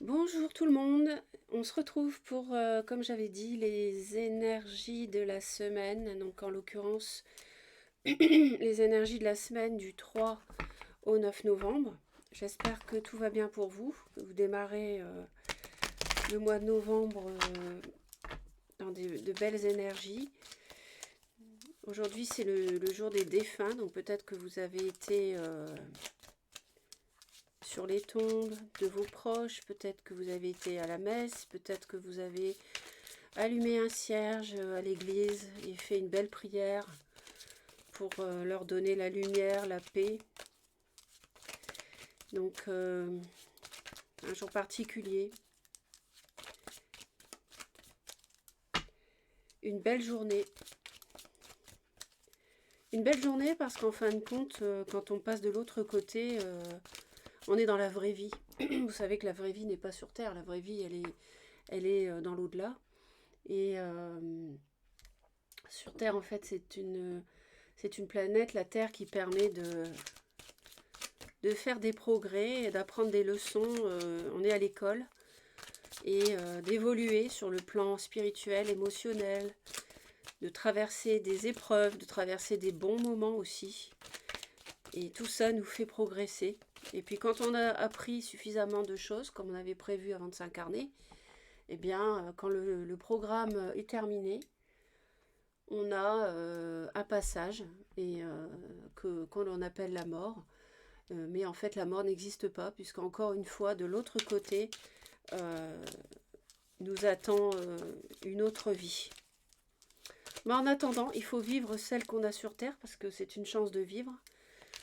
Bonjour tout le monde, on se retrouve pour, comme j'avais dit, les énergies de la semaine, donc en l'occurrence les énergies de la semaine du 3 au 9 novembre. J'espère que tout va bien pour vous, que vous démarrez le mois de novembre dans de belles énergies. Aujourd'hui c'est le jour des défunts, donc peut-être que vous avez été sur les tombes de vos proches, peut-être que vous avez été à la messe, peut-être que vous avez allumé un cierge à l'église et fait une belle prière pour leur donner la lumière, la paix. Donc un jour particulier, une belle journée. Une belle journée parce qu'en fin de compte, quand on passe de l'autre côté, on est dans la vraie vie. Vous savez que la vraie vie n'est pas sur Terre, la vraie vie elle est dans l'au-delà. Et sur Terre, en fait, c'est une planète, la Terre, qui permet de faire des progrès et d'apprendre des leçons. On est à l'école et d'évoluer sur le plan spirituel, émotionnel, de traverser des épreuves, de traverser des bons moments aussi. Et tout ça nous fait progresser. Et puis quand on a appris suffisamment de choses, comme on avait prévu avant de s'incarner, eh bien, quand le programme est terminé, on a un passage et qu'on appelle la mort. Mais en fait, la mort n'existe pas, puisqu'encore une fois, de l'autre côté, euh, nous attend une autre vie. Mais en attendant, il faut vivre celle qu'on a sur Terre, parce que c'est une chance de vivre.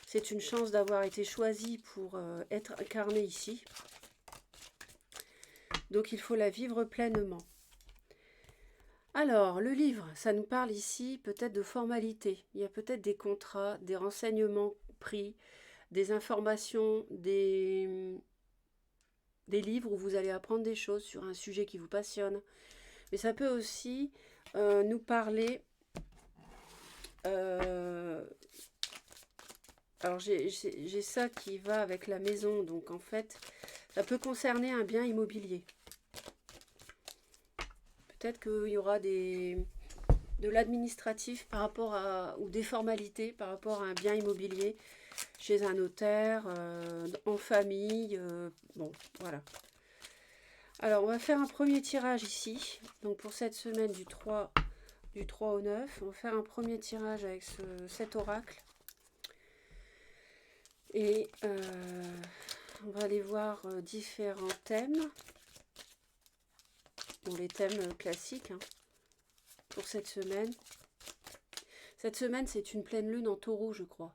C'est une chance d'avoir été choisi pour être incarné ici. Donc il faut la vivre pleinement. Alors, le livre, ça nous parle ici peut-être de formalités. Il y a peut-être des contrats, des renseignements pris, des informations, des livres où vous allez apprendre des choses sur un sujet qui vous passionne. Mais ça peut aussi nous parler. euh, alors j'ai ça qui va avec la maison, donc en fait, ça peut concerner un bien immobilier. Peut-être qu'il y aura de l'administratif par rapport à, ou des formalités par rapport à un bien immobilier chez un notaire, en famille. Bon, voilà. Alors, on va faire un premier tirage ici. Donc, pour cette semaine du trois au 9, on va faire un premier tirage avec cet oracle. Et on va aller voir différents thèmes. Bon, les thèmes classiques hein, pour cette semaine. Cette semaine, c'est une pleine lune en taureau, je crois.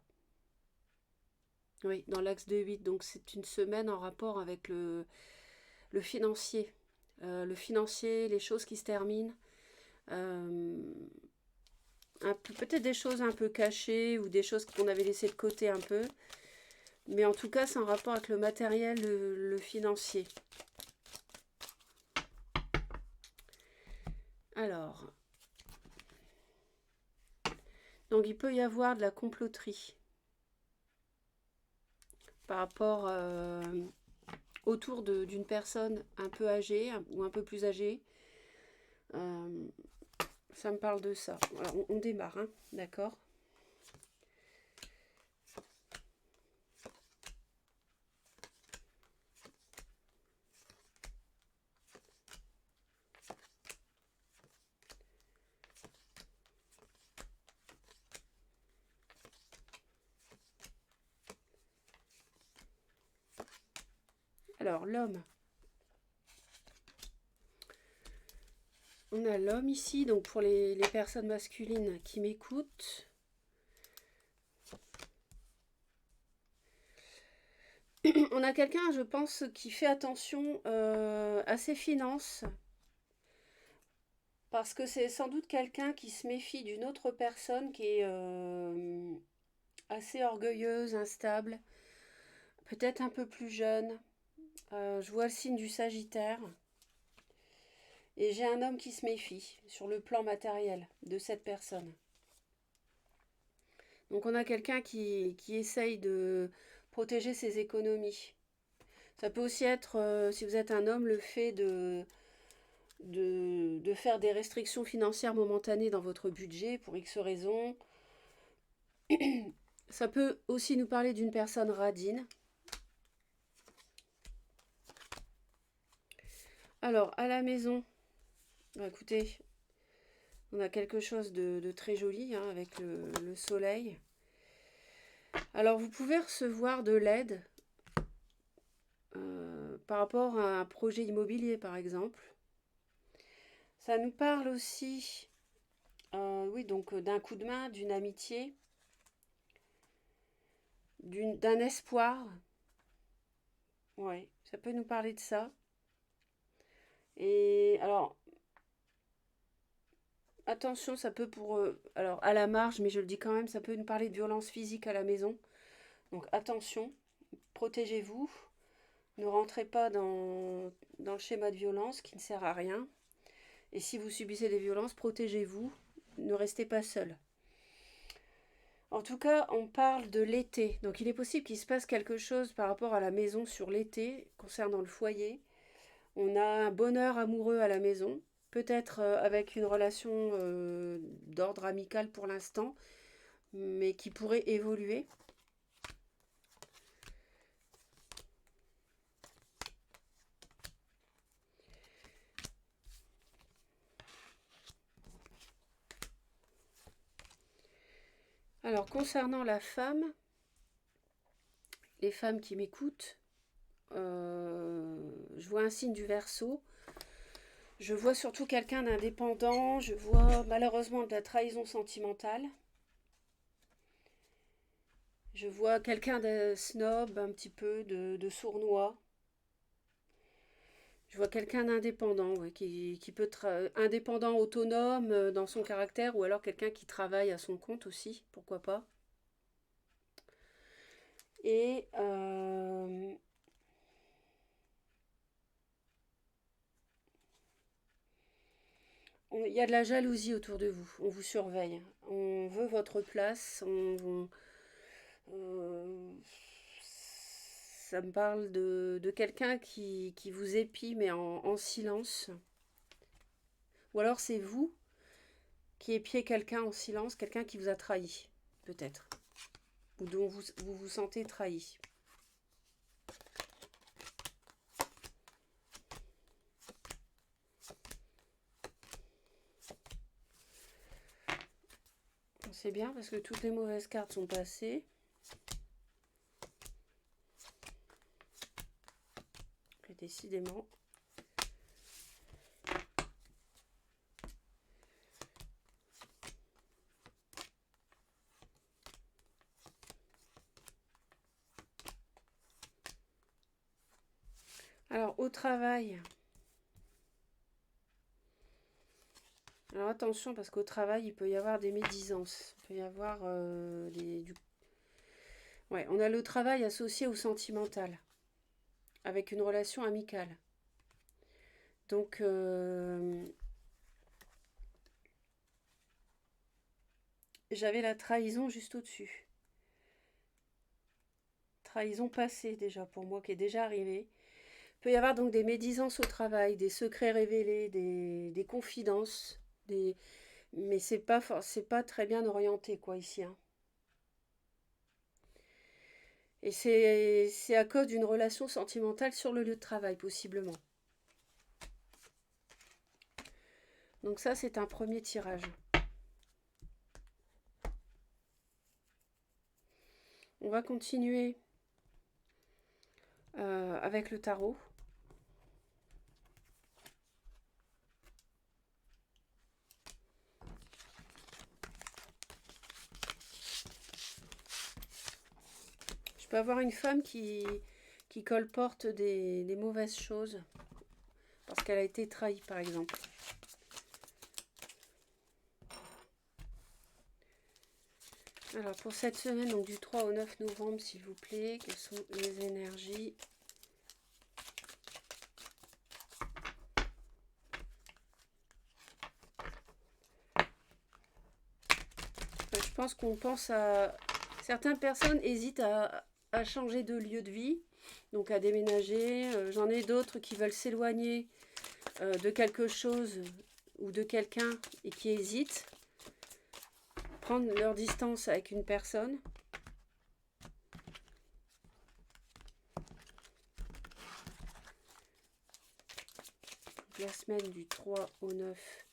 Oui, dans l'axe de 8. Donc, c'est une semaine en rapport avec le financier. Le financier, les choses qui se terminent. Euh, peut-être des choses un peu cachées ou des choses qu'on avait laissées de côté un peu. Mais en tout cas, c'est en rapport avec le matériel, le financier. Alors, donc il peut y avoir de la comploterie par rapport autour d'une personne un peu âgée ou un peu plus âgée. Euh, ça me parle de ça. Alors, on démarre, hein, d'accord. Alors, l'homme. On a l'homme ici, donc pour les personnes masculines qui m'écoutent. On a quelqu'un, je pense, qui fait attention à ses finances. Parce que c'est sans doute quelqu'un qui se méfie d'une autre personne qui est assez orgueilleuse, instable, peut-être un peu plus jeune. Je vois le signe du Sagittaire. Et j'ai un homme qui se méfie sur le plan matériel de cette personne. Donc on a quelqu'un qui essaye de protéger ses économies. Ça peut aussi être, si vous êtes un homme, le fait de faire des restrictions financières momentanées dans votre budget pour X raisons. Ça peut aussi nous parler d'une personne radine. Alors, à la maison, bah, écoutez, on a quelque chose de très joli hein, avec le soleil. Alors, vous pouvez recevoir de l'aide par rapport à un projet immobilier, par exemple. Ça nous parle aussi, oui, donc d'un coup de main, d'une amitié, d'un espoir. Ouais, ça peut nous parler de ça. Et alors, attention, ça peut alors, à la marge, mais je le dis quand même, ça peut nous parler de violence physique à la maison. Donc, attention, protégez-vous. Ne rentrez pas dans le schéma de violence qui ne sert à rien. Et si vous subissez des violences, protégez-vous. Ne restez pas seul. En tout cas, on parle de l'été. Donc, il est possible qu'il se passe quelque chose par rapport à la maison sur l'été, concernant le foyer. On a un bonheur amoureux à la maison, peut-être avec une relation d'ordre amical pour l'instant, mais qui pourrait évoluer. Alors, concernant la femme, les femmes qui m'écoutent, je vois un signe du Verseau. Je vois surtout quelqu'un d'indépendant. Je vois malheureusement de la trahison sentimentale. Je vois quelqu'un de snob, un petit peu, de sournois. Je vois quelqu'un d'indépendant, ouais, qui peut être indépendant, autonome dans son caractère, ou alors quelqu'un qui travaille à son compte aussi, pourquoi pas. Et il y a de la jalousie autour de vous, on vous surveille, on veut votre place, euh, ça me parle de quelqu'un qui vous épie mais en silence. Ou alors c'est vous qui épiez quelqu'un en silence, quelqu'un qui vous a trahi, peut-être. Ou dont vous vous sentez trahi. C'est bien parce que toutes les mauvaises cartes sont passées. Et décidément. Alors, au travail. Alors, attention, parce qu'au travail, il peut y avoir des médisances. Il peut y avoir Ouais, on a le travail associé au sentimental, avec une relation amicale. Donc, j'avais la trahison juste au-dessus. Trahison passée déjà, pour moi, qui est déjà arrivée. Il peut y avoir donc des médisances au travail, des secrets révélés, des confidences, mais c'est pas très bien orienté, quoi, ici. Hein. Et c'est à cause d'une relation sentimentale sur le lieu de travail, possiblement. Donc ça, c'est un premier tirage. On va continuer avec le tarot. Je peux avoir une femme qui colporte des mauvaises choses parce qu'elle a été trahie, par exemple. Alors, pour cette semaine, donc du 3 au 9 novembre, s'il vous plaît, quelles sont les énergies ? Je pense qu'on pense à... Certaines personnes hésitent à changer de lieu de vie. donc à déménager. J'en ai d'autres qui veulent s'éloigner de quelque chose ou de quelqu'un et qui hésitent, prendre leur distance avec une personne. La semaine du 3 au 9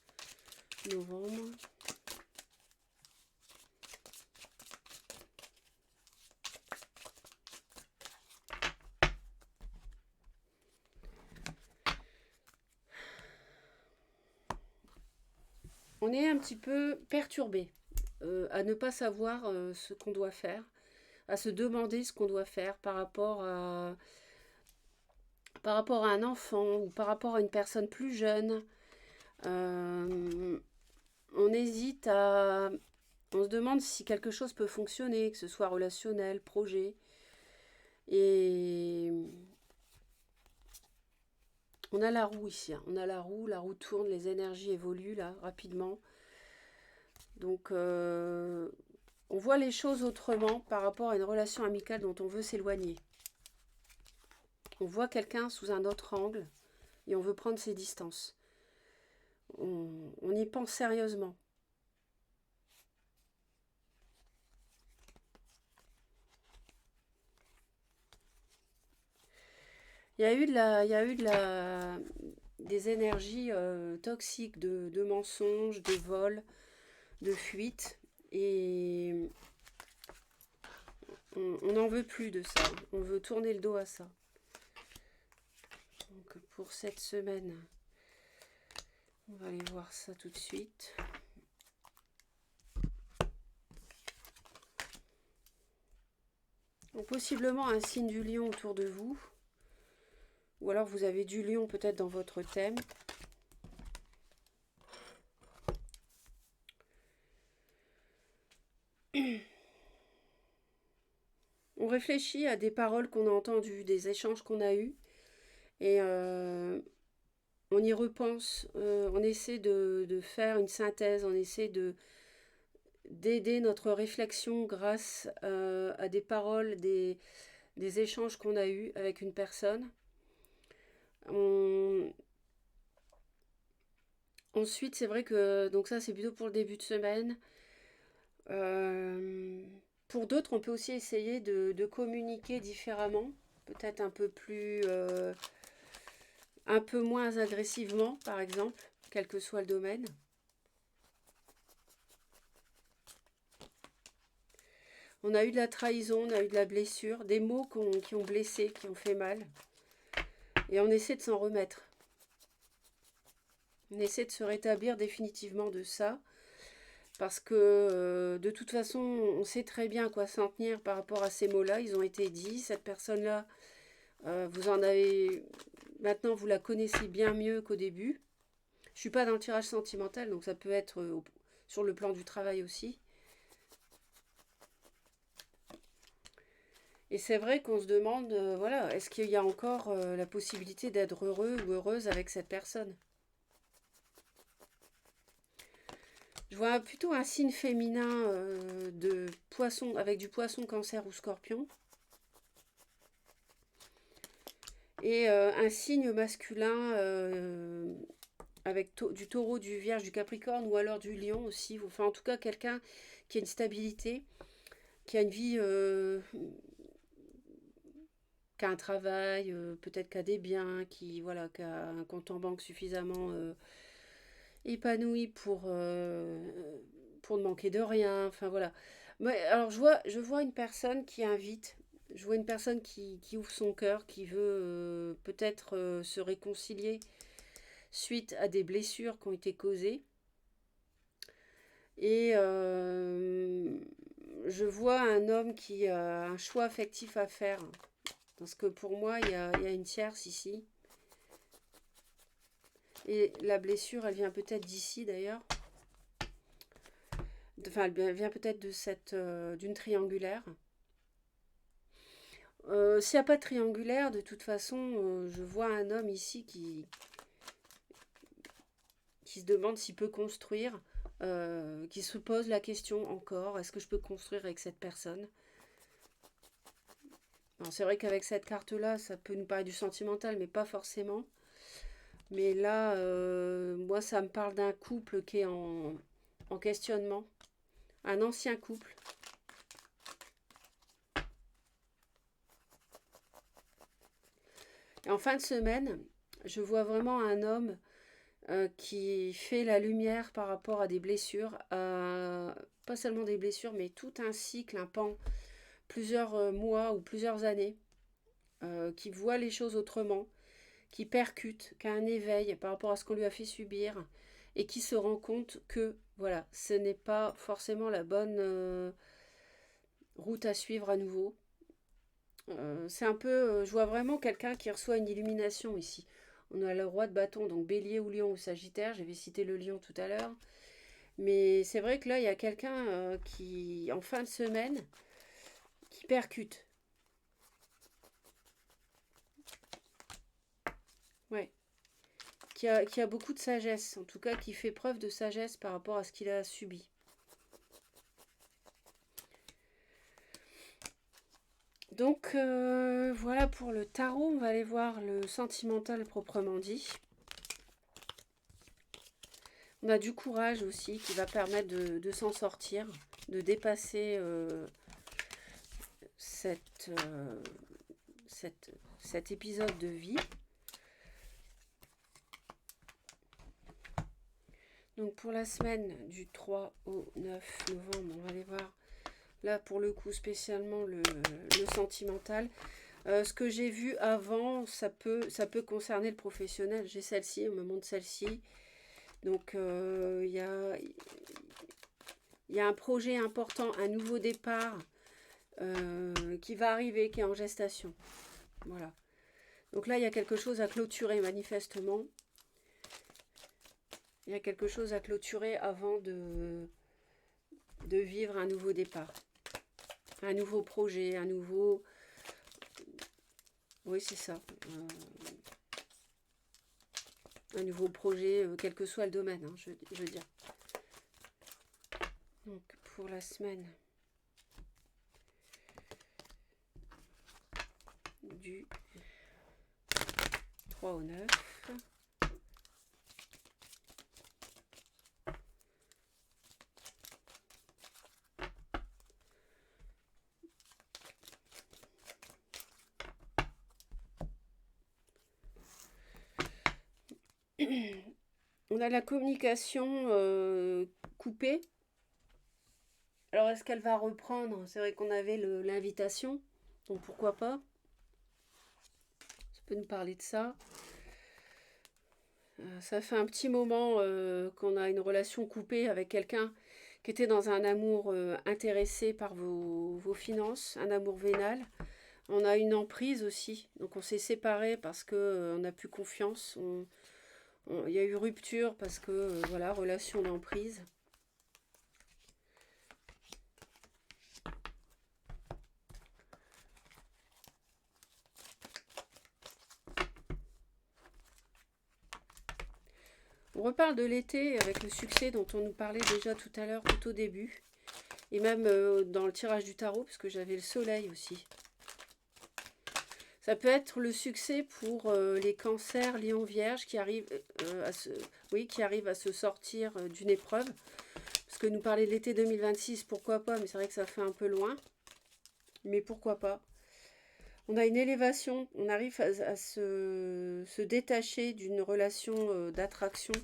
novembre. On est un petit peu perturbé à ne pas savoir ce qu'on doit faire, à se demander ce qu'on doit faire par rapport à un enfant ou par rapport à une personne plus jeune. On hésite à... On se demande si quelque chose peut fonctionner, que ce soit relationnel, projet. Et on a la roue ici, hein. On a la roue tourne, les énergies évoluent là rapidement. Donc on voit les choses autrement par rapport à une relation amicale dont on veut s'éloigner. On voit quelqu'un sous un autre angle et on veut prendre ses distances. On y pense sérieusement. Il y a eu des énergies toxiques de mensonges, de vols, de fuites. Et on n'en veut plus de ça. On veut tourner le dos à ça. Donc pour cette semaine, on va aller voir ça tout de suite. Donc possiblement un signe du lion autour de vous. Ou alors vous avez du lion peut-être dans votre thème. On réfléchit à des paroles qu'on a entendues, des échanges qu'on a eus. Et on y repense. On essaie de faire une synthèse. On essaie d'aider notre réflexion grâce à des paroles, des échanges qu'on a eus avec une personne. Ensuite, c'est vrai que donc ça, c'est plutôt pour le début de semaine. Pour d'autres, on peut aussi essayer de communiquer différemment, peut-être un peu plus, un peu moins agressivement, par exemple, quel que soit le domaine. On a eu de la trahison, on a eu de la blessure, des mots qui ont blessé, qui ont fait mal. Et on essaie de s'en remettre. On essaie de se rétablir définitivement de ça. Parce que de toute façon, on sait très bien à quoi s'en tenir par rapport à ces mots-là. Ils ont été dits. Cette personne-là, vous en avez... Maintenant, vous la connaissez bien mieux qu'au début. Je ne suis pas dans le tirage sentimental, donc ça peut être sur le plan du travail aussi. Et c'est vrai qu'on se demande, voilà, est-ce qu'il y a encore la possibilité d'être heureux ou heureuse avec cette personne ? Je vois plutôt un signe féminin de poisson, avec du poisson, cancer ou scorpion. Et un signe masculin avec du taureau, du vierge, du capricorne ou alors du lion aussi. Enfin, en tout cas, quelqu'un qui a une stabilité, qui a une vie, qui a un travail, peut-être qui a des biens, qui, voilà, qui a un compte en banque suffisamment épanoui pour ne manquer de rien. Enfin, voilà. Mais, alors, je vois une personne qui invite. Je vois une personne qui ouvre son cœur, qui veut peut-être se réconcilier suite à des blessures qui ont été causées. Et je vois un homme qui a un choix affectif à faire. Parce que pour moi, il y a une tierce ici. Et la blessure, elle vient peut-être d'ici d'ailleurs. Enfin, elle vient peut-être de d'une triangulaire. S'il n'y a pas de triangulaire, de toute façon, je vois un homme ici qui se demande s'il peut construire, qui se pose la question encore, est-ce que je peux construire avec cette personne ? Alors c'est vrai qu'avec cette carte-là, ça peut nous parler du sentimental, mais pas forcément. Mais là, moi, ça me parle d'un couple qui est en questionnement. Un ancien couple. Et en fin de semaine, je vois vraiment un homme qui fait la lumière par rapport à des blessures. Pas seulement des blessures, mais tout un cycle, un pan, plusieurs mois ou plusieurs années, qui voit les choses autrement, qui percute, qui a un éveil par rapport à ce qu'on lui a fait subir et qui se rend compte que voilà, ce n'est pas forcément la bonne route à suivre à nouveau. C'est un peu, je vois vraiment quelqu'un qui reçoit une illumination ici. On a le roi de bâton, donc bélier ou lion ou sagittaire. J'avais cité le lion tout à l'heure. Mais c'est vrai que là, il y a quelqu'un qui, en fin de semaine, qui percute. Ouais. Qui a beaucoup de sagesse, en tout cas qui fait preuve de sagesse par rapport à ce qu'il a subi. Donc voilà pour le tarot, on va aller voir le sentimental proprement dit. On a du courage aussi qui va permettre de s'en sortir, de dépasser cet épisode de vie. Donc pour la semaine du 3 au 9 novembre, on va aller voir là pour le coup spécialement le sentimental. Ce que j'ai vu avant, ça peut concerner le professionnel. J'ai celle-ci, on me montre celle-ci. Donc il y a un projet important, un nouveau départ qui va arriver, qui est en gestation. Voilà. Donc là, il y a quelque chose à clôturer manifestement. Il y a quelque chose à clôturer avant de vivre un nouveau départ. Un nouveau projet, un nouveau... Oui, c'est ça. Un nouveau projet, quel que soit le domaine, hein, je veux dire. Donc, pour la semaine du 3 au 9. On a la communication coupée. Alors, est-ce qu'elle va reprendre? C'est vrai qu'on avait l'invitation, donc pourquoi pas? Ça peut nous parler de ça. Ça fait un petit moment qu'on a une relation coupée avec quelqu'un qui était dans un amour intéressé par vos finances, un amour vénal. On a une emprise aussi, donc on s'est séparés parce qu'on n'a plus confiance. Il y a eu rupture parce que, voilà, relation d'emprise. On reparle de l'été avec le succès dont on nous parlait déjà tout à l'heure, tout au début. Et même dans le tirage du tarot, parce que j'avais le soleil aussi. Ça peut être le succès pour les cancers, lions, vierges qui arrivent, qui arrivent à se sortir d'une épreuve. Parce que nous parler de l'été 2026, pourquoi pas, mais c'est vrai que ça fait un peu loin. Mais pourquoi pas. On a une élévation, on arrive à se détacher d'une relation d'attraction.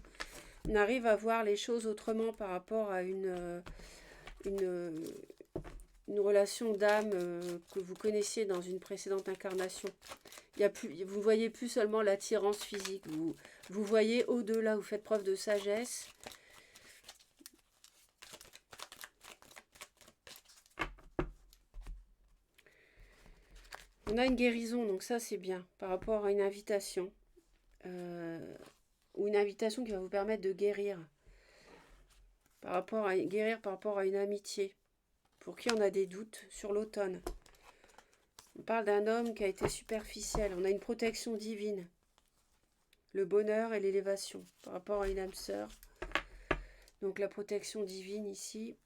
On arrive à voir les choses autrement par rapport à une relation d'âme que vous connaissiez dans une précédente incarnation. Vous ne voyez plus seulement l'attirance physique, vous voyez au-delà, vous faites preuve de sagesse. On a une guérison, donc ça c'est bien, par rapport à une invitation. Ou une invitation qui va vous permettre de guérir. Par rapport à une amitié. Pour qui on a des doutes sur l'automne. On parle d'un homme qui a été superficiel. On a une protection divine. Le bonheur et l'élévation par rapport à une âme sœur. Donc la protection divine ici.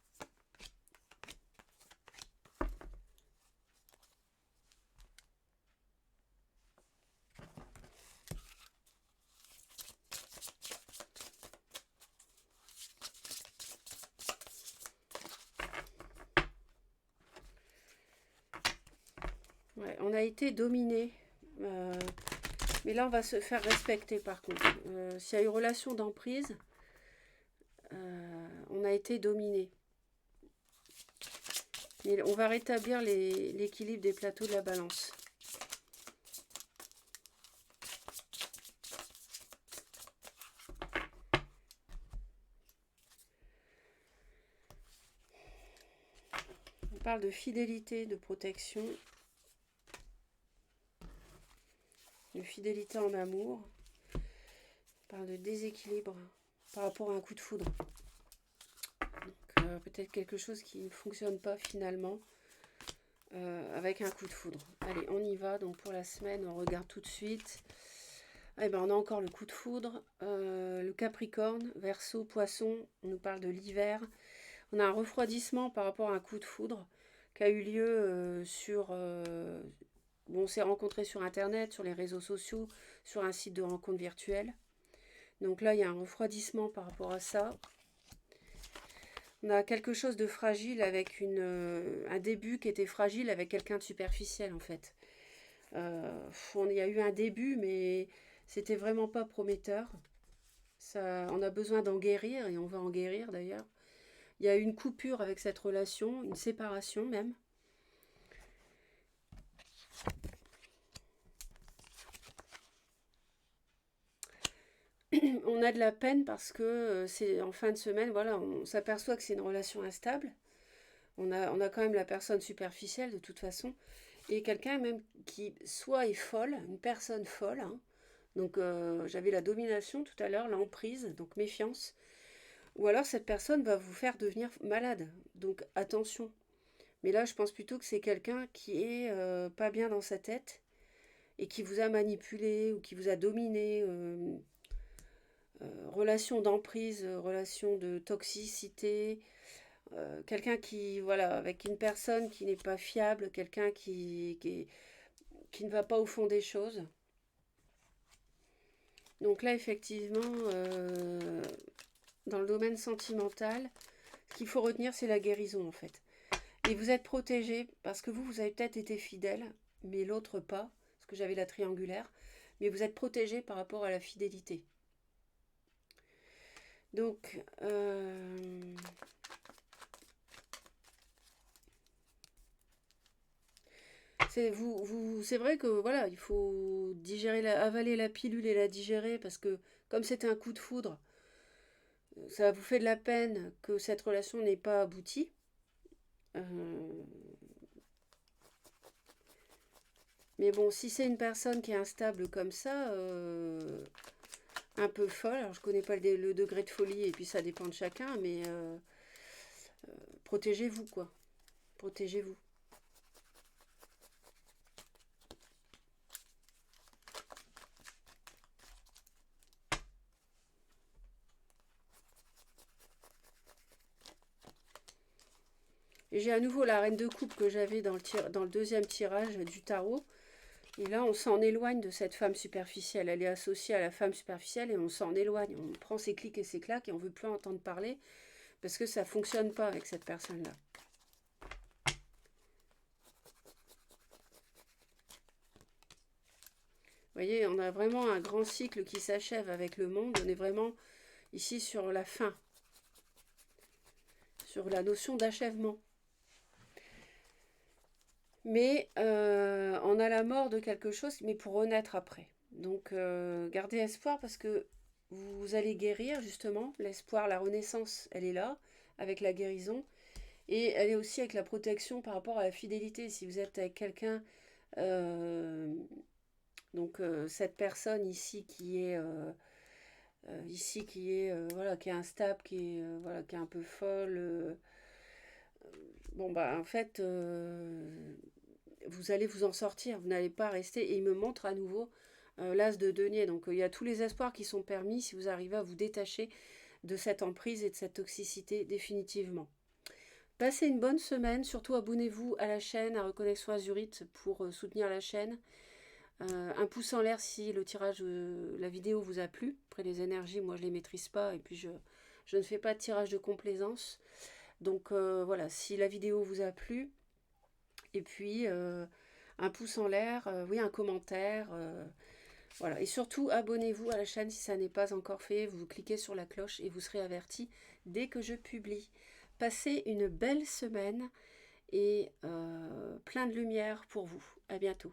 on a été dominé. Mais là, on va se faire respecter par contre. S'il y a eu relation d'emprise, on a été dominé. Mais on va rétablir l'équilibre des plateaux de la balance. On parle de fidélité, de protection, de fidélité en amour. On parle de déséquilibre par rapport à un coup de foudre. Peut-être quelque chose qui ne fonctionne pas finalement avec un coup de foudre. Allez, on y va. Donc pour la semaine, on regarde tout de suite. Eh ben, on a encore le coup de foudre. Le Capricorne, Verseau, Poisson. On nous parle de l'hiver. On a un refroidissement par rapport à un coup de foudre qui a eu lieu sur... bon, on s'est rencontrés sur Internet, sur les réseaux sociaux, sur un site de rencontre virtuelle. Donc là, il y a un refroidissement par rapport à ça. On a quelque chose de fragile avec un début qui était fragile avec quelqu'un de superficiel en fait. On y a eu un début mais c'était vraiment pas prometteur. On a besoin d'en guérir et on va en guérir d'ailleurs. Il y a eu une coupure avec cette relation, une séparation même. On a de la peine parce que c'est en fin de semaine, voilà, on s'aperçoit que c'est une relation instable. On a quand même la personne superficielle de toute façon. Et quelqu'un même qui soit est folle, une personne folle. Hein. Donc j'avais la domination tout à l'heure, l'emprise, donc méfiance. Ou alors cette personne va vous faire devenir malade. Donc attention. Mais là je pense plutôt que c'est quelqu'un qui est pas bien dans sa tête et qui vous a manipulé ou qui vous a dominé. Relation d'emprise, relation de toxicité, quelqu'un qui, voilà, avec une personne qui n'est pas fiable, quelqu'un qui ne va pas au fond des choses. Donc là, effectivement, dans le domaine sentimental, ce qu'il faut retenir, c'est la guérison, en fait. Et vous êtes protégé, parce que vous avez peut-être été fidèle, mais l'autre pas, parce que j'avais la triangulaire, mais vous êtes protégé par rapport à la fidélité. Donc, c'est vrai que voilà, il faut avaler la pilule et la digérer parce que comme c'est un coup de foudre, ça vous fait de la peine que cette relation n'ait pas abouti. Mais bon, si c'est une personne qui est instable comme ça, un peu folle, alors je connais pas le degré de folie et puis ça dépend de chacun, mais protégez-vous quoi, protégez-vous. Et j'ai à nouveau la reine de coupe que j'avais dans le deuxième tirage du tarot. Et là, on s'en éloigne de cette femme superficielle. Elle est associée à la femme superficielle et on s'en éloigne. On prend ses clics et ses claques et on ne veut plus entendre parler parce que ça ne fonctionne pas avec cette personne-là. Vous voyez, on a vraiment un grand cycle qui s'achève avec le monde. On est vraiment ici sur la fin, sur la notion d'achèvement. Mais on a la mort de quelque chose, mais pour renaître après. Donc gardez espoir parce que vous allez guérir justement. L'espoir, la renaissance, elle est là avec la guérison. Et elle est aussi avec la protection par rapport à la fidélité. Si vous êtes avec quelqu'un, donc cette personne ici qui est voilà, qui est instable, voilà, qui est un peu folle. Bon bah en fait vous allez vous en sortir, vous n'allez pas rester. Et il me montre à nouveau l'as de denier. Donc il y a tous les espoirs qui sont permis si vous arrivez à vous détacher de cette emprise et de cette toxicité définitivement. Passez une bonne semaine, surtout abonnez-vous à la chaîne, à Reconnexion Azurite pour soutenir la chaîne. Un pouce en l'air si le tirage, la vidéo vous a plu. Après les énergies, moi je les maîtrise pas et puis je ne fais pas de tirage de complaisance. Donc voilà, si la vidéo vous a plu, et puis un pouce en l'air, oui, un commentaire. Voilà. Et surtout, abonnez-vous à la chaîne si ça n'est pas encore fait. Vous cliquez sur la cloche et vous serez averti dès que je publie. Passez une belle semaine et plein de lumière pour vous. À bientôt.